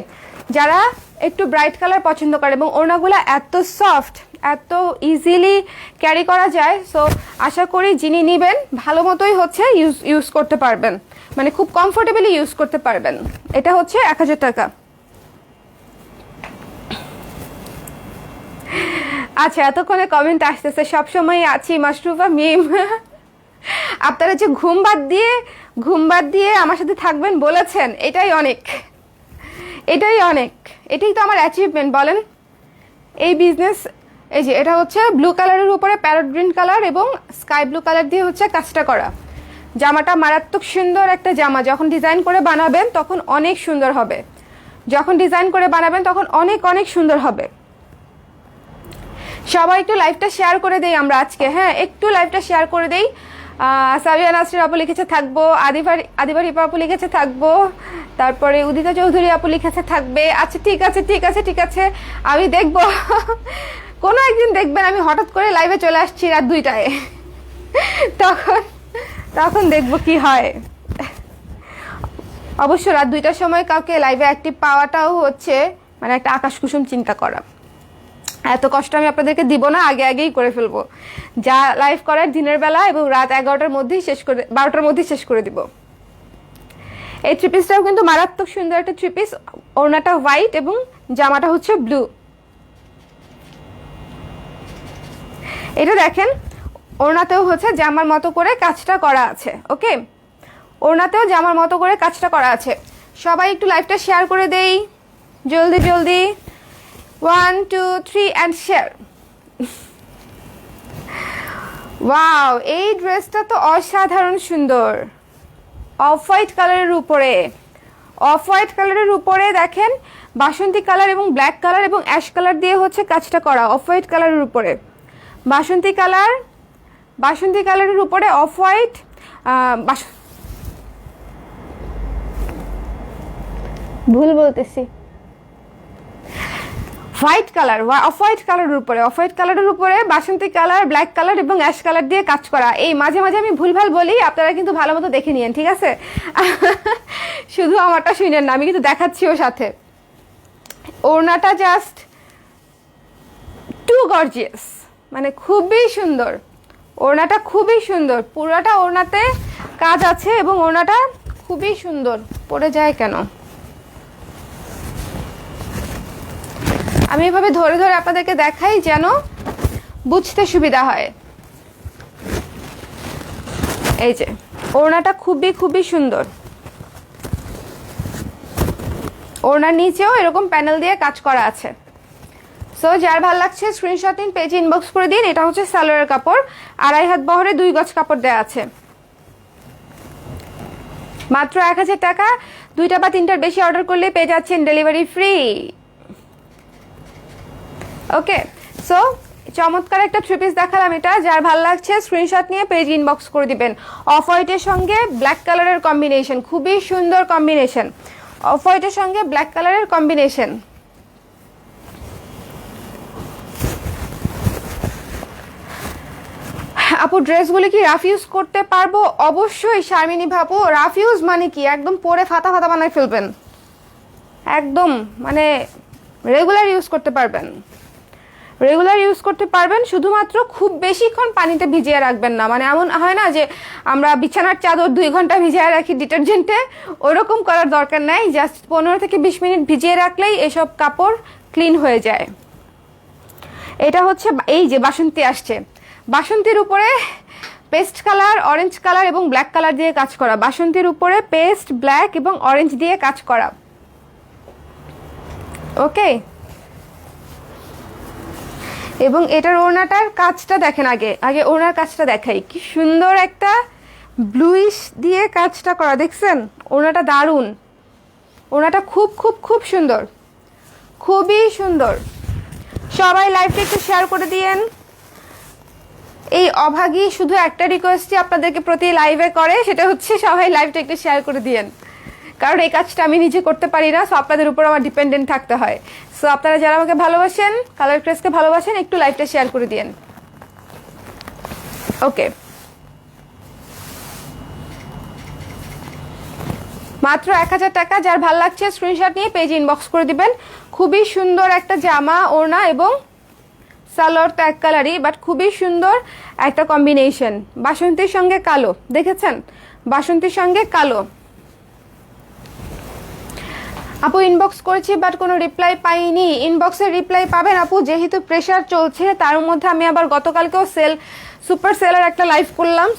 যারা একটু ব্রাইট কালার পছন্দ করে এবং ওড়নাগুলো এত সফট, এত ইজিলি ক্যারি করা যায়। সো আশা করি যিনি নেবেন ভালো মতোই হচ্ছে ইউজ করতে পারবেন, মানে খুব কমফোর্টেবলি ইউজ করতে পারবেন। এটা হচ্ছে 1000 টাকা। আচ্ছা, এতক্ষণে কমেন্ট আসতেছে, সবসময় আছি মাশরুফা মিম। আপনারা যে ঘুম বাদ দিয়ে আমার সাথে থাকবেন বলেছেন, এটাই অনেক, এটাই তো আমার অ্যাচিভমেন্ট বলেন। এই বিজনেস, এই যে এটা হচ্ছে ব্লু কালারের উপরে প্যারট গ্রিন কালার এবং স্কাই ব্লু কালার দিয়ে হচ্ছে কাজটা করা। জামাটা মারাত্মক সুন্দর একটা জামা। যখন ডিজাইন করে বানাবেন তখন অনেক সুন্দর হবে। অনেক সুন্দর হবে। সবাই একটু লাইভটা শেয়ার করে দেই আমরা আজকে। হ্যাঁ, একটু লাইভটা শেয়ার করে দেই। সাবিয়া নাসরিন আপু লিখেছে থাকবো, আদিবার হিপা আপু লিখেছে থাকবো, তারপরে উদিতা চৌধুরী আপু লিখেছে থাকবে। আচ্ছা ঠিক আছে, আমি দেখবো। কোনো একদিন দেখবেন আমি হঠাৎ করে লাইভে চলে আসছি রাত 2টায়, তখন দেখবো কি হয়। অবশ্য রাত 2টার সময় কাউকে লাইভে অ্যাক্টিভ পাওয়াটাও হচ্ছে মানে একটা আকাশ কুসুম চিন্তা করা। এত কষ্ট আমি আপনাদেরকে দিব না, আগেই করে ফেলবো। যা লাইভ করার দিনের বেলা এবং রাত 11টার মধ্যেই 12টার মধ্যেই শেষ করে দিব। এই থ্রি পিসটাও কিন্তু মারাত্মক সুন্দর একটা থ্রি পিস। ওড়নাটা হোয়াইট এবং জামাটা হচ্ছে ব্লু। এটা দেখেন, ওড়নাতেও হচ্ছে জামার মতো করে কাজটা করা আছে। ওকে, ওড়নাতেও জামার মতো করে কাজটা করা আছে। সবাই একটু লাইভটা শেয়ার করে দেই জলদি। 1 2 3 and share. ওয়াও, এই ড্রেসটা তো অসাধারণ সুন্দর। অফ হোয়াইট কালারের উপরে দেখেন বাসন্তী কালার এবং ব্ল্যাক কালার এবং অ্যাশ কালার দিয়ে হচ্ছে কাজটা করা। অফ হোয়াইট কালারের উপরে বাসন্তী কালারের উপরে অফ হোয়াইট, ভুল বলতেছি, হোয়াইট কালার, অফ হোয়াইট কালারের উপরে বাসন্তী কালার, ব্ল্যাক কালার এবং অ্যাশ কালার দিয়ে কাজ করা। এই মাঝে মাঝে আমি ভুলভাল বলি, আপনারা কিন্তু ভালো মতো দেখে নিয়েন, ঠিক আছে? শুধু আমারটা শুনেন না, আমি কিন্তু দেখাচ্ছিও সাথে। ওড়নাটা জাস্ট টু গর্জিয়াস, মানে খুবই সুন্দর। ওড়নাটা খুবই সুন্দর, পুরোটা ওড়নাতে কাজ আছে এবং ওড়নাটা খুবই সুন্দর। পড়ে যায় কেন? আমি এভাবে ধরে ধরে আপনাদেরকে দেখাই যেন বুঝতে সুবিধা হয়। এই যে ওড়নাটা খুবই সুন্দর। ওড়নার নিচেও এরকম প্যানেল দিয়ে কাজ করা আছে। সো যার ভালো লাগছে স্ক্রিনশট নিন, পেজে ইনবক্স করে দিন। এটা হচ্ছে সালোয়ারের কাপড়, 2.5 হাত বহরে 2 গজ কাপড় দেওয়া আছে। মাত্র 1000 টাকা। 2টা বা 3টার বেশি অর্ডার করলে পেয়ে যাচ্ছেন ডেলিভারি ফ্রি। ওকে, সো চমৎকার একটা থ্রি পিস দেখালাম, এটা যার ভালো লাগছে স্ক্রিনশট নিয়ে পেজ ইনবক্স করে দিবেন। অফ হোয়াইটের সঙ্গে ব্ল্যাক কালারের কম্বিনেশন, খুবই সুন্দর কম্বিনেশন, অফ হোয়াইটের সঙ্গে ব্ল্যাক কালারের কম্বিনেশন। আপু ড্রেসগুলি কি রাফ ইউজ করতে পারবো? অবশ্যই শারমিনী ভাবু, রাফ ইউজ মানে কি একদম পরে ফাটা ফাটা বানায় ফেলবেন, একদম মানে রেগুলার ইউজ করতে পারবেন, রেগুলার ইউজ করতে পারবেন। শুধুমাত্র খুব বেশিক্ষণ পানিতে ভিজিয়ে রাখবেন না, মানে এমন হয় না যে আমরা বিছানার চাদর 2 ঘন্টা ভিজিয়ে রাখি ডিটারজেন্টে, ওরকম করার দরকার নাই। জাস্ট 15 থেকে 20 মিনিট ভিজিয়ে রাখলেই এসব কাপড় ক্লিন হয়ে যায়। এটা হচ্ছে এই যে বাসন্তী আসছে, বাসন্তীর উপরে পেস্ট কালার, অরেঞ্জ কালার এবং ব্ল্যাক কালার দিয়ে কাজ করা, বাসন্তীর উপরে পেস্ট, ব্ল্যাক এবং অরেঞ্জ দিয়ে কাজ করা। ওকে, এবং এটার ওড়নাটার কাজটা দেখেন, আগে আগে ওড়নার কাজটা দেখাই, কি সুন্দর একটা ব্লুইশ দিয়ে কাজটা করা, দেখছেন? ওড়নাটা দারুণ, ওড়নাটা খুব খুব খুব সুন্দর, খুবই সুন্দর। সবাই লাইভটা একটু শেয়ার করে দিয়েন। এই অভাগী শুধু একটা রিকোয়েস্টই আপনাদেরকে প্রতি লাইভে করে, সেটা হচ্ছে সবাই লাইভটা একটু শেয়ার করে দিয়েন, কারণ এই কাজটা আমি নিজে করতে পারি না, সো আপনাদের উপর আমার ডিপেন্ডেন্ট থাকতে হয়। সো আপনারা যারা আমাকে ভালোবাসেন, কালার ক্রেসকে ভালোবাসেন, একটু লাইভটা শেয়ার করে দিয়েন। ওকে, মাত্র 1000 টাকা, যার ভালো লাগছে স্ক্রিনশট নিয়ে পেজ ইনবক্স করে দিবেন। খুবই সুন্দর একটা জামা, ওড়না এবং সালোয়ার তো এক কালারই, বাট খুবই সুন্দর একটা কম্বিনেশন, বাসন্তীর সঙ্গে কালো, দেখেছেন? বাসন্তীর সঙ্গে কালো। আপু ইনবক্স করেছি বাট কোনো রিপ্লাই পাইনি। ইনবক্সের রিপ্লাই পাবেন আপু, যেহেতু প্রেশার চলছে, তার মধ্যে আমি আবার গতকালকেও সুপার সেলার একটা লাইভ করলাম,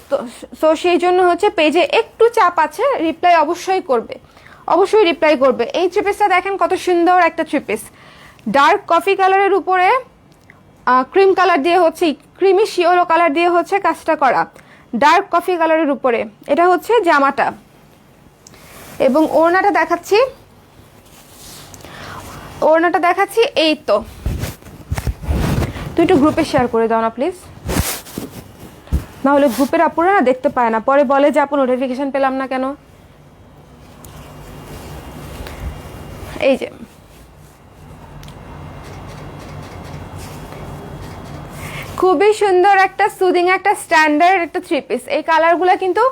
তো সেই জন্য হচ্ছে পেজে একটু চাপ আছে, রিপ্লাই অবশ্যই করবে, অবশ্যই রিপ্লাই করবে। এই থ্রি পিসটা দেখেন কত সুন্দর একটা থ্রি পিস, ডার্ক কফি কালারের উপরে ক্রিম কালার দিয়ে হচ্ছে, ক্রিমি শিওলো কালার দিয়ে হচ্ছে কাজটা করা, ডার্ক কফি কালারের উপরে। এটা হচ্ছে জামাটা এবং ওড়নাটা দেখাচ্ছি, ওড়নাটা দেখাচ্ছি, এই তো। তুই একটু গ্রুপে শেয়ার করে দাও না প্লিজ, না হলে গ্রুপের আপুরা না দেখতে পায় না, পরে বলে যে আপু নোটিফিকেশন পেলাম না কেন। এই যে খুবই সুন্দর একটা সুদিং একটা স্ট্যান্ডার্ড একটা থ্রি পিস। এই কালারগুলো কিন্তু,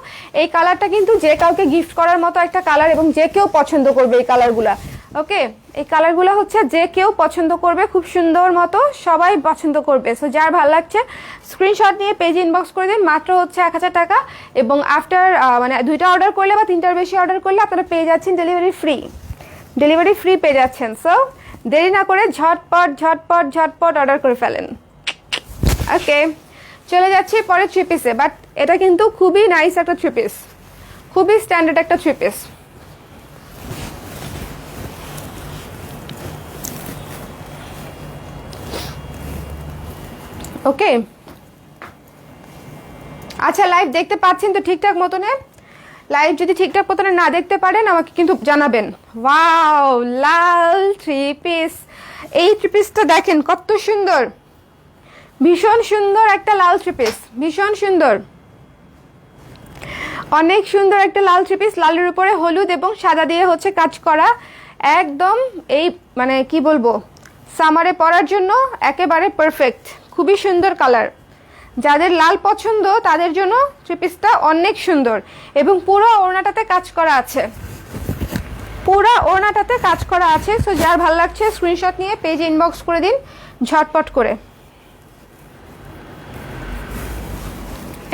এই কালারটা কিন্তু যে কাউকে গিফট করার মতো একটা কালার, এবং যে কেউ পছন্দ করবে এই কালারগুলা। ওকে, এই কালারগুলো হচ্ছে যে কেউ পছন্দ করবে, খুব সুন্দর মতো সবাই পছন্দ করবে। সো যার ভালো লাগছে স্ক্রিনশট নিয়ে পেজ ইনবক্স করে দিন। মাত্র হচ্ছে 1000 টাকা, এবং আফটার মানে 2টা অর্ডার করলে বা 3টার বেশি অর্ডার করলে আপনারা পেয়ে যাচ্ছেন ডেলিভারি ফ্রি, ডেলিভারি ফ্রি পেয়ে যাচ্ছেন। সো দেরি না করে ঝটপট ঝটপট ঝটপট অর্ডার করে ফেলেন। ওকে, চলে যাচ্ছি পরের থ্রি পিসে, বাট এটা কিন্তু খুবই নাইস একটা থ্রি পিস, খুবই স্ট্যান্ডার্ড একটা থ্রি পিস। ওকে, আচ্ছা লাইভ দেখতে পাচ্ছেন তো ঠিকঠাক মতনে? লাইভ যদি ঠিকঠাক মতনে না দেখতে পারেন আমাকে কিন্তু জানাবেন। ওয়াও, লাল থ্রি পিস, এই থ্রি পিসটা দেখেন কত সুন্দর, ভীষণ সুন্দর একটা লাল থ্রি পিস, ভীষণ সুন্দর, অনেক সুন্দর একটা লাল থ্রি পিস। লালের উপরে হলুদ এবং সাদা দিয়ে হচ্ছে কাজ করা, একদম এই মানে কি বলবো, সামারে পরার জন্য একেবারে পারফেক্ট, খুবই সুন্দর কালার। যাদের লাল পছন্দ তাদের জন্য থ্রি পিসটা অনেক সুন্দর, এবং পুরো ওড়নাটাতে কাজ করা আছে, পুরো ওড়নাটাতে কাজ করা আছে। সো যার ভালো লাগছে স্ক্রিনশট নিয়ে পেজে ইনবক্স করে দিন ঝটপট করে।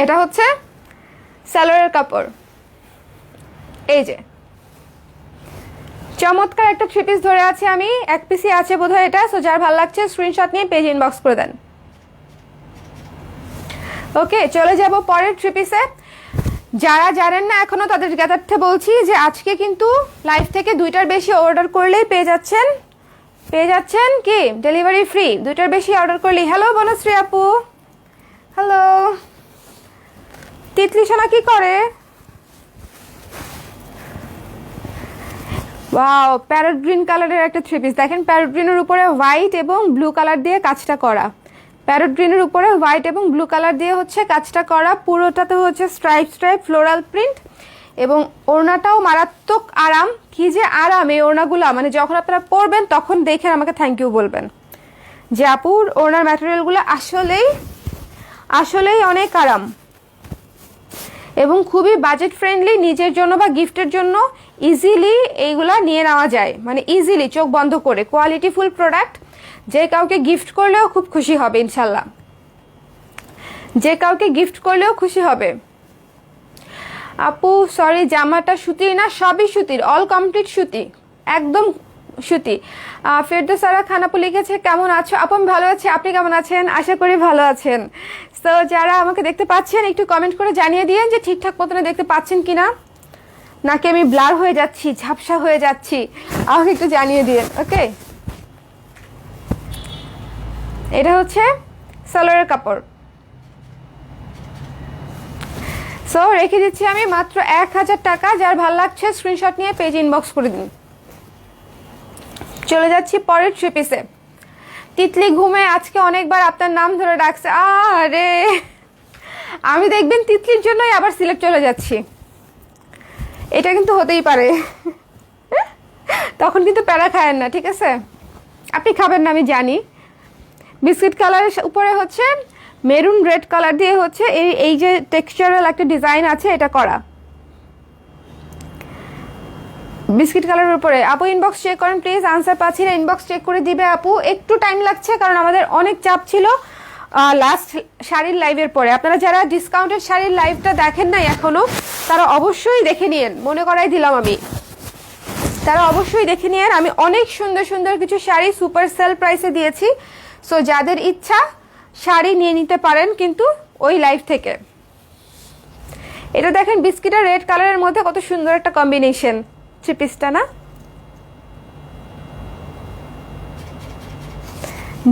এটা হচ্ছে সালোয়ারের কাপড়, এই যে চমৎকার একটা থ্রি পিস ধরে আছি আমি, এক পিসই আছে বোধহয় এটা। সো যার ভালো লাগছে স্ক্রিনশট নিয়ে পেজ ইনবক্স করে দেন। ওকে, চলে যাব পরের থ্রি পিসে। যারা জানেন না এখনো তাদের জ্ঞাতার্থে বলছি যে আজকে কিন্তু লাইভ থেকে 2টার বেশি অর্ডার করলেই পেয়ে যাচ্ছেন কি ডেলিভারি ফ্রি, 2টার বেশি অর্ডার করলেই। হ্যালো বনশ্রী আপু, হ্যালো। তিতলি সোনা কি করে? ওয়াও, প্যারট গ্রিন কালারের একটা থ্রি পিস। দেখেন প্যারট গ্রিনের উপরে হোয়াইট এবং ব্লু কালার দিয়ে কাজটা করা। প্যারট গ্রিনের উপরে হোয়াইট এবং ব্লু কালার দিয়ে হচ্ছে কাজটা করা। পুরোটাতে হচ্ছে স্ট্রাইপ স্ট্রাইপ ফ্লোরাল প্রিন্ট এবং ওড়নাটাও মারাত্মক আরাম। কি যে আরাম এই ওড়নাগুলো, মানে যখন আপনারা পরবেন তখন দেখে আমাকে থ্যাংক ইউ বলবেন যে আপুর ওড়নার ম্যাটেরিয়ালগুলো আসলেই আসলেই অনেক আরাম এবং খুবই বাজেট ফ্রেন্ডলি। নিজের জন্য বা গিফটের জন্য ইজিলি এইগুলা নিয়ে নেওয়া যায়, মানে ইজিলি চোখ বন্ধ করে। কোয়ালিটিফুল প্রোডাক্ট, যে কাউকে গিফট করলেও খুব খুশি হবে ইনশাল্লাহ, যে কাউকে গিফট করলেও খুশি হবে। আপু সরি, জামাটা সুতির না? সবই সুতির, অল কমপ্লিট সুতি, একদম সুতি। ফেরদৌসারা খান আপু লিখেছে কেমন আছো? আপু আমি ভালো আছি, আপনি কেমন আছেন? আশা করি ভালো আছেন। তো যারা আমাকে দেখতে পাচ্ছেন একটু কমেন্ট করে জানিয়ে দিয়েন যে ঠিকঠাক মতন দেখতে পাচ্ছেন কিনা, নাকি আমি ব্লার হয়ে যাচ্ছি, ঝাপসা হয়ে যাচ্ছি, আমাকে একটু জানিয়ে দিয়েন। ওকে, এটা হচ্ছে সালোয়ারের কাপড়। সো রেখে দিচ্ছি আমি মাত্র 1000 টাকা। যার ভালো লাগছে স্ক্রিনশট নিয়ে পেজ ইনবক্স করে দিন। চলে যাচ্ছি পরের থ্রি পিসে। তিতলি ঘুমে আজকে অনেকবার আপনার নাম ধরে ডাকছে। আরে আমি দেখবেন তিতলির জন্যই আবার সিলেক্ট চলে যাচ্ছি, এটা কিন্তু হতেই পারে। তখন কিন্তু প্যারা খায়েন না, ঠিক আছে? আপনি খাবেন না আমি জানি। বিস্কিট কালারের উপরে হচ্ছে মেরুন রেড কালার দিয়ে হচ্ছে এই যে টেক্সচারাল একটা ডিজাইন আছে এটা করা। বিস্কিট কালারের উপরে। আপু ইনবক্স চেক করেন প্লিজ, আনসার পাচ্ছি না। ইনবক্স চেক করে দিবে আপু, একটু টাইম লাগছে কারণ আমাদের অনেক চাপ ছিল লাস্ট শাড়ির লাইভের পরে। আপনারা যারা ডিসকাউন্টেড শাড়ির লাইভটা দেখেন নাই এখনো, তারা অবশ্যই দেখে নিয়েন, মনে করাই দিলাম আমি। তারা অবশ্যই দেখে নিয়েন। আমি অনেক সুন্দর সুন্দর কিছু শাড়ি সুপার সেল প্রাইসে দিয়েছি। সো যাদের ইচ্ছা শাড়ি নিয়ে নিতে পারেন কিন্তু ওই লাইভ থেকে। এটা দেখেন বিস্কিট আর রেড কালারের মধ্যে কত সুন্দর একটা কম্বিনেশন থ্রি পিসটা না?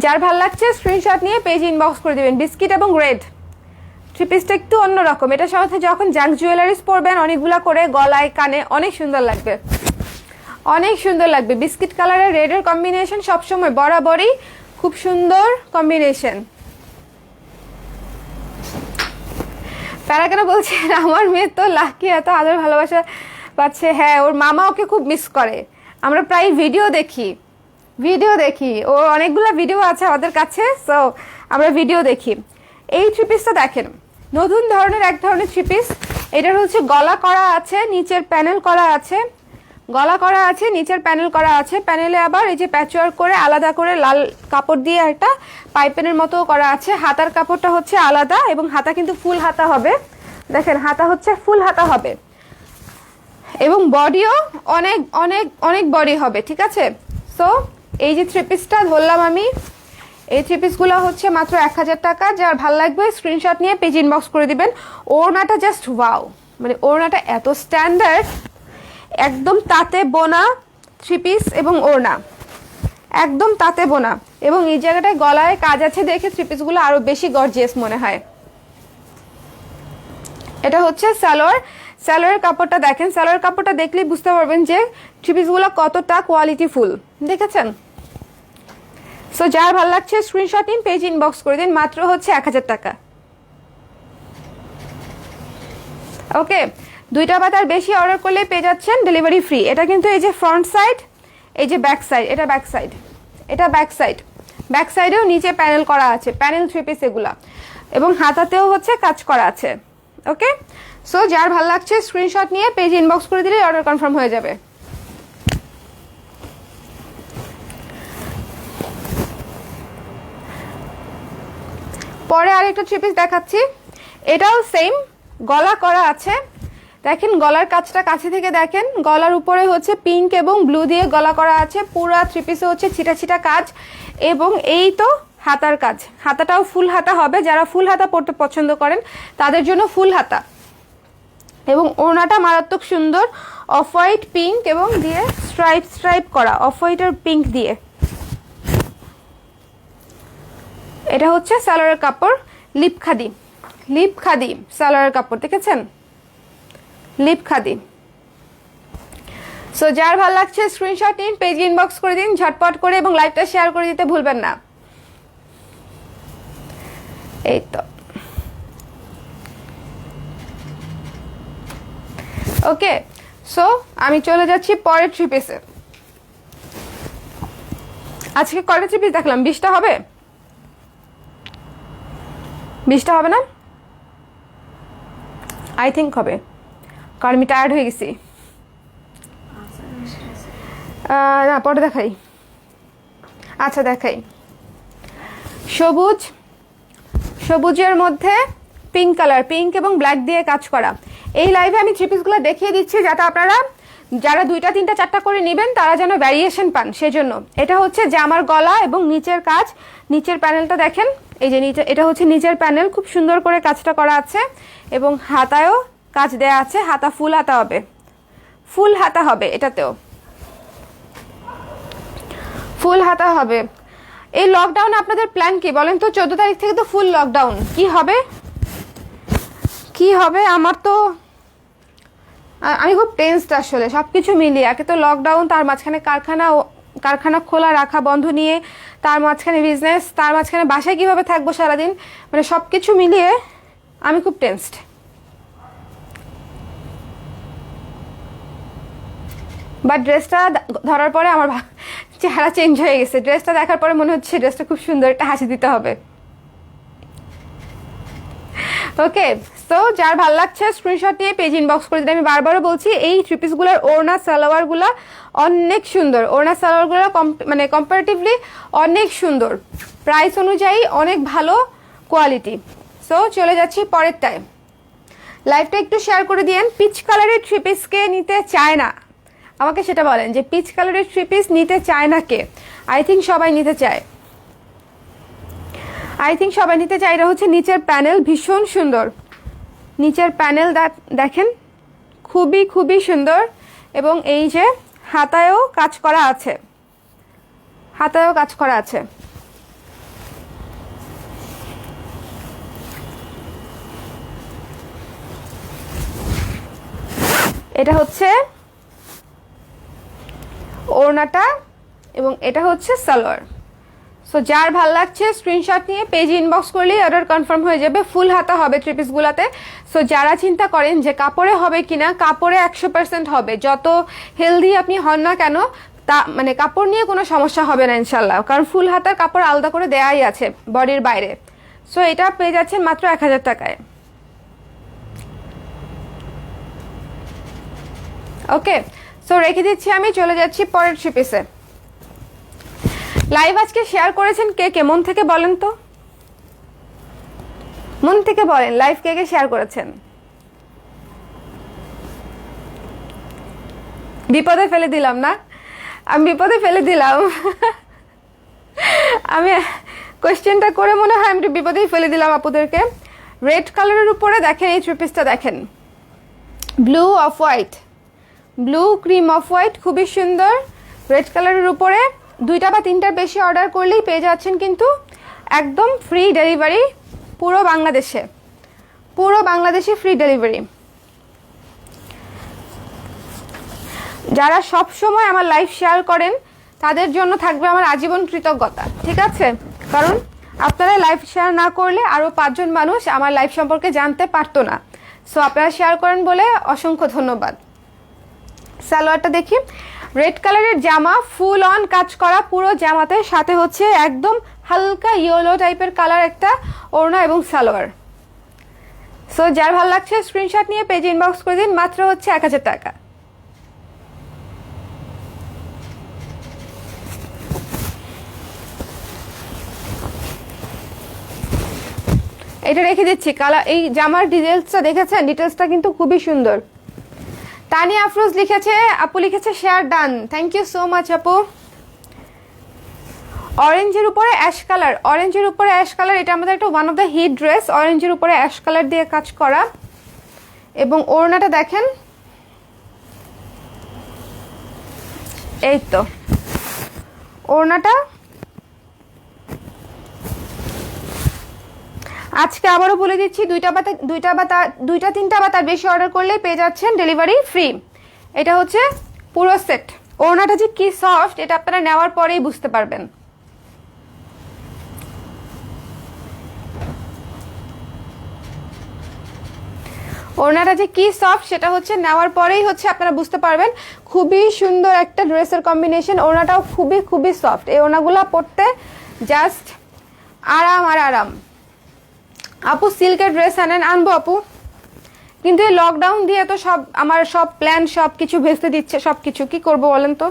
যার ভাল লাগছে স্ক্রিনশট নিয়ে পেজ ইনবক্স করে দিবেন। বিস্কিট এবং রেড থ্রি পিসটা একটু অন্যরকম। এটার সাথে যখন জাঙ্ক জুয়েলারিস পরবেন অনেকগুলা করে, গলায় কানে অনেক সুন্দর লাগবে, অনেক সুন্দর লাগবে। বিস্কিট কালারের রেডের কম্বিনেশন সবসময় বরাবরই খুব সুন্দর কম্বিনেশন। তারা কেন বলছেন আমার মেয়ে তো লাকি, এত আদর ভালোবাসা পাচ্ছে। হ্যাঁ, ওর মামা ওকে খুব মিস করে। আমরা প্রায় ভিডিও দেখি, ওর অনেকগুলো ভিডিও আছে আমাদের কাছে। সো আমরা ভিডিও দেখি। এই থ্রি পিসটা দেখেন, নতুন ধরনের এক ধরনের থ্রি পিস। এটার হচ্ছে গলা করা আছে, নিচের প্যানেল করা আছে, গলা করা আছে, নিচের প্যানেল করা আছে। প্যানেলে আবার এই যে প্যাচওয়ার্ক করে আলাদা করে লাল কাপড় দিয়ে একটা পাইপেনের মতো করা আছে। হাতার কাপড়টা হচ্ছে আলাদা এবং হাতা কিন্তু ফুল হাতা হবে। দেখেন হাতা হচ্ছে ফুল হাতা হবে এবং বডিও অনেক অনেক অনেক বডি হবে, ঠিক আছে? সো এই যে থ্রি পিসটা ধরলাম আমি, এই থ্রি পিসগুলো হচ্ছে মাত্র 1000 টাকা। যার ভালো লাগবে স্ক্রিনশট নিয়ে পেজ ইনবক্স করে দিবেন। ওড়নাটা জাস্ট ওয়াও, মানে ওড়নাটা এত স্ট্যান্ডার্ড, একদম তাঁতে বোনা থ্রি পিস এবং ওড়না একদম তাঁতে বোনা এবং এই জায়গাটায় গলায় কাজ আছে দেখে থ্রি পিসগুলো আরো বেশি গর্জিয়াস মনে হয়। এটা হচ্ছে সালোয়ারের কাপড়টা দেখেন। সালোয়ার কাপড়টা দেখলেই বুঝতে পারবেন যে থ্রি পিসগুলো কতটা কোয়ালিটিফুল, দেখেছেন? সো যার ভালো লাগছে স্ক্রিনশট নিন, পেজ ইনবক্স করে দিন। মাত্র হচ্ছে 1000 টাকা। ওকে, 2টা বা তার বেশি অর্ডার করলে পেয়ে যাচ্ছেন ডেলিভারি ফ্রি। এটা কিন্তু এই যে ফ্রন্ট সাইড, এই যে ব্যাক সাইড, এটা ব্যাক সাইড, এটা ব্যাক সাইড। ব্যাক সাইডেও নিচে প্যানেল করা আছে, প্যানেল থ্রি পিস এগুলা, এবং হাতাতেও হচ্ছে কাজ করা আছে। ওকে, সো যার ভালো লাগছে স্ক্রিনশট নিয়ে পেজ ইনবক্স করে দিলে অর্ডার কনফার্ম হয়ে যাবে। পরে আরেকটা থ্রি পিস দেখাচ্ছি। এটাও সেম, গলা করা আছে। দেখেন গলার কাজটা কাছে থেকে দেখেন, গলার উপরে হচ্ছে পিঙ্ক এবং ব্লু দিয়ে গলা করা আছে। পুরা থ্রি পিসে হচ্ছে ছিটা ছিটা কাজ এবং এই তো হাতার কাজ। হাতাটাও ফুল হাতা হবে, যারা ফুল হাতা পরতে পছন্দ করেন তাদের জন্য ফুল হাতা। এবং ওড়নাটা মারাত্মক সুন্দর, অফ হোয়াইট পিঙ্ক এবং দিয়ে স্ট্রাইপ স্ট্রাইপ করা, অফ হোয়াইট আর পিঙ্ক দিয়ে। এটা হচ্ছে সালোয়ারের কাপড়, লিপ খাদি সালোয়ারের কাপড়, দেখেছেন? লিপ খাদি। সো যার ভালো লাগছে স্ক্রিনশট নিন, পেজ ইনবক্স করে দিন ঝটপট করে, এবং লাইভটা শেয়ার করে দিতে ভুলবেন না। এই তো ওকে, সো আমি চলে যাচ্ছি পরের 3 পিসে। আজকে কয়টা 3 পিস দেখলাম? 20টা হবে? 20টা হবে না? আই থিঙ্ক হবে, কারণ আমি টায়ার্ড হয়ে গেছি। না, পরে দেখাই। আচ্ছা দেখাই। সবুজের মধ্যে পিঙ্ক কালার, পিঙ্ক এবং ব্ল্যাক দিয়ে কাজ করা। এই লাইভে আমি 3 পিসগুলো দেখিয়ে দিচ্ছি যাতে আপনারা যারা 2টা 3টা 4টা করে নেবেন তারা যেন ভ্যারিয়েশন পান, সেজন্য। এটা হচ্ছে জামার গলা এবং নিচের কাজ, নিচের প্যানেলটা দেখেন, এই যে নিচে, এটা হচ্ছে নিচের প্যানেল, খুব সুন্দর করে কাজটা করা আছে, এবং হাতায়ও কাজ দেয়া আছে। হাতা ফুল হাতা হবে, ফুল হাতা হবে, এটাতেও ফুল হাতা হবে। এই লকডাউন আপনাদের প্ল্যান কি বলেন তো? 14 তারিখ থেকে তো ফুল লকডাউন। কি হবে কি হবে? আমার তো, আমি খুব টেনসড আসলে, সব কিছু মিলিয়ে। একে তো লকডাউন, তার মাঝখানে কারখানা খোলা রাখা বন্ধ নিয়ে, তার মাঝখানে বিজনেস, তার মাঝখানে বাসায় কীভাবে থাকবো সারাদিন, মানে সব কিছু মিলিয়ে আমি খুব টেনসড। বাট ড্রেসটা ধরার পরে আমার চেহারা চেঞ্জ হয়ে গেছে। ড্রেসটা দেখার পরে মনে হচ্ছে ড্রেসটা খুব সুন্দর, একটা হাসি দিতে হবে। ওকে, সো যার ভালো লাগছে স্ক্রিনশট নিয়ে পেজ ইনবক্স করে দিন। আমি বারবারও বলছি, এই 3 পিসগুলোর ওড়না সালোয়ারগুলো অনেক সুন্দর। ওড়না সালোয়ারগুলো মানে কম্পারেটিভলি অনেক সুন্দর, প্রাইস অনুযায়ী অনেক ভালো কোয়ালিটি। সো চলে যাচ্ছি পরের টাইম। লাইভটা একটু শেয়ার করে দিয়েন। পিচ কালারের 3 পিসকে নিতে চায় না, আমাকে সেটা বলেন যে পিচ কালারের 3 পিস নিতে চায় না কে? আই থিঙ্ক সবাই নিতে চায়, সবাই নিতে চায়। এটা হচ্ছে নিচের প্যানেল, ভীষণ সুন্দর নিচের প্যানেল, দেখেন খুবই খুবই সুন্দর। এবং এই যে হাতায়ও কাজ করা আছে, হাতায়ও কাজ করা আছে। এটা হচ্ছে ওড়নাটা এবং এটা হচ্ছে সালোয়ার। সো যার ভাল লাগছে স্ক্রিনশট নিয়ে পেজ ইনবক্স করলেই অর্ডার কনফার্ম হয়ে যাবে। ফুল হাতা হবে 3 পিসগুলোতে। সো যারা চিন্তা করেন যে কাপড়ে হবে কিনা, কাপড়ে 100% হবে। যত হেলদি আপনি হন না কেন, তা মানে কাপড় নিয়ে কোনো সমস্যা হবে না ইনশাল্লাহ, কারণ ফুল হাতার কাপড় আলাদা করে দেয়াই আছে বডির বাইরে। সো এটা পেয়ে যাচ্ছেন মাত্র 1000 টাকায়। ওকে, সো রেখে দিচ্ছি আমি, চলে যাচ্ছি পরের 3 পিসে। লাইভ আজকে শেয়ার করেছেন কে কে? মন থেকে বলেন তো, মন থেকে বলেন লাইভ কে কে শেয়ার করেছেন। বিপদে ফেলে দিলাম না? আমি বিপদে ফেলে দিলাম। আমি কোয়েশ্চেনটা করে মনে হয় আমি বিপদেই ফেলে দিলাম আপুদেরকে। রেড কালারের উপরে দেখেন এই 3 পিসটা, দেখেন blue off white, blue cream off white, খুবই সুন্দর। রেড কালারের উপরে 2টা বা 3টার বেশি অর্ডার করলেই পেয়ে যাচ্ছেন কিন্তু একদম ফ্রি ডেলিভারি পুরো বাংলাদেশে ফ্রি ডেলিভারি। যারা সব সময় আমার লাইভ শেয়ার করেন তাদের জন্য থাকবে আমার আজীবন কৃতজ্ঞতা, ঠিক আছে? কারণ আপনারা লাইভ শেয়ার না করলে আরও 5 জন মানুষ আমার লাইভ সম্পর্কে জানতে পারতো না। সো আপনারা শেয়ার করেন বলে অসংখ্য ধন্যবাদ। সালোয়ারটা দেখি, রেড কালারের জামা, ফুল অন কাজ করা পুরো জামাতে, সাথে হচ্ছে একদম হালকা ইয়েলো টাইপের কালার একটা ওড়না এবং সালোয়ার। সো যার ভালো লাগছে স্ক্রিনশট নিয়ে পেজ ইনবক্স করে দিন, মাত্র হচ্ছে 1000 টাকা। এটা রেখে দিচ্ছি কালার। এই জামার ডিটেলসটা দেখেছেন? ডিটেলসটা কিন্তু খুবই সুন্দর। তানিয়া আফরোজ লিখেছে, আপু লিখেছে share done, thank you so much আপু। অরেঞ্জের উপরে অ্যাশ কালার, অরেঞ্জের উপরে অ্যাশ কালার, এটা আমাদের একটা one of the hit dress. অরেঞ্জের উপরে অ্যাশ কালার দিয়ে কাজ করা, এবং ওড়নাটা দেখেন, এই তো ওড়নাটা। আজকে আবারও বলে দিচ্ছি, 2টা 3টা বা তার বেশি অর্ডার করলে পেয়ে যাচ্ছেন ডেলিভারি ফ্রি। এটা হচ্ছে পুরো সেট। ওড়নাটা যে কি সফট এটা আপনারা নেওয়ার পরেই বুঝতে পারবেন। ওড়নাটা যে কি সফট সেটা হচ্ছে নেওয়ার পরেই হচ্ছে আপনারা বুঝতে পারবেন। খুবই সুন্দর একটা ড্রেসের কম্বিনেশন, ওড়নাটাও খুবই খুবই সফট। এই ওড়নাগুলো পরতে জাস্ট আরাম আর আরাম। আপু সিল্কের ড্রেস আনবো আপু, কিন্তু এই লকডাউন দিয়ে তো আমার সব প্ল্যান সব কিছু ভেস্তে দিচ্ছে, সব কিছু কি করবো বলেন তো।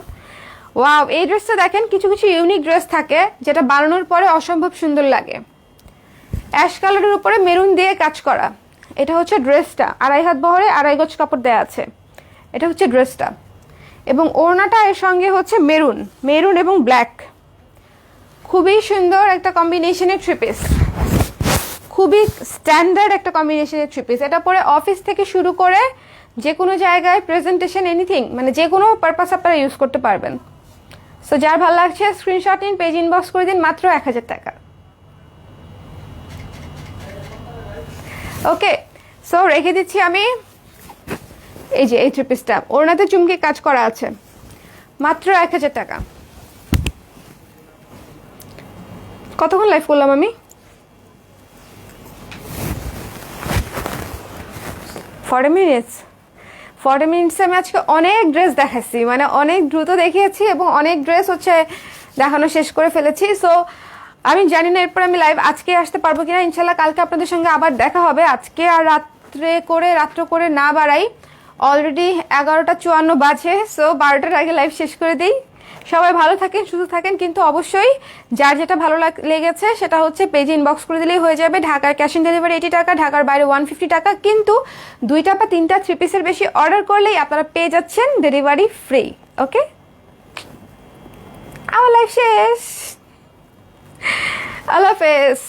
ওয়াও, এই ড্রেসটা দেখেন, কিছু কিছু ইউনিক ড্রেস থাকে যেটা বানানোর পরে অসম্ভব সুন্দর লাগে। অ্যাশ কালারের উপরে মেরুন দিয়ে কাজ করা, এটা হচ্ছে ড্রেসটা। 2.5 হাত বহরে 2.5 গজ কাপড় দেওয়া আছে, এটা হচ্ছে ড্রেসটা। এবং ওড়নাটা এর সঙ্গে হচ্ছে মেরুন এবং ব্ল্যাক। খুবই সুন্দর একটা কম্বিনেশনের থ্রি পিস, খুবই স্ট্যান্ডার্ড একটা কম্বিনেশনের থ্রি পিস। এটা পরে অফিস থেকে শুরু করে যে কোনো জায়গায় প্রেজেন্টেশন এনিথিং, মানে যে কোনো পারপাস আপনারা ইউজ করতে পারবেন। সো যার ভালো লাগছে স্ক্রিনশট নিন, পেজ ইনবক্স করে দিন, মাত্র 1000 টাকা। ওকে, সো রেখে দিচ্ছি আমি এই যে এই থ্রি পিসটা, ওড়নাতে চুমকি কাজ করা আছে, মাত্র 1000 টাকা। কতক্ষণ লাইভ করলাম আমি? 40 মিনিটস। 40 মিনিটসে আমি আজকে অনেক ড্রেস দেখাচ্ছি, মানে অনেক দ্রুত দেখিয়েছি এবং অনেক ড্রেস হচ্ছে দেখানো শেষ করে ফেলেছি। সো আমি জানি না এরপর আমি লাইভ আজকে আসতে পারবো কিনা। ইনশাল্লাহ কালকে আপনাদের সঙ্গে আবার দেখা হবে। আজকে আর রাত্র করে না বাড়াই, অলরেডি 11:54 বাজে। সো 12টার আগে লাইভ শেষ করে দিই। সবাই ভালো থাকেন, সুস্থ থাকেন, কিন্তু অবশ্যই যার যেটা ভালো লেগেছে সেটা হচ্ছে পেজে ইনবক্স করে দিলেই হয়ে যাবে। ঢাকার ক্যাশ অন ডেলিভারি 80 টাকা, ঢাকার বাইরে 150 টাকা। কিন্তু 2টা বা 3টা থ্রি পিসের বেশি অর্ডার করলেই আপনারা পেয়ে যাচ্ছেন ডেলিভারি ফ্রি। ওকে, আমার লাইভ শেষ। আল্লাহ হাফেজ।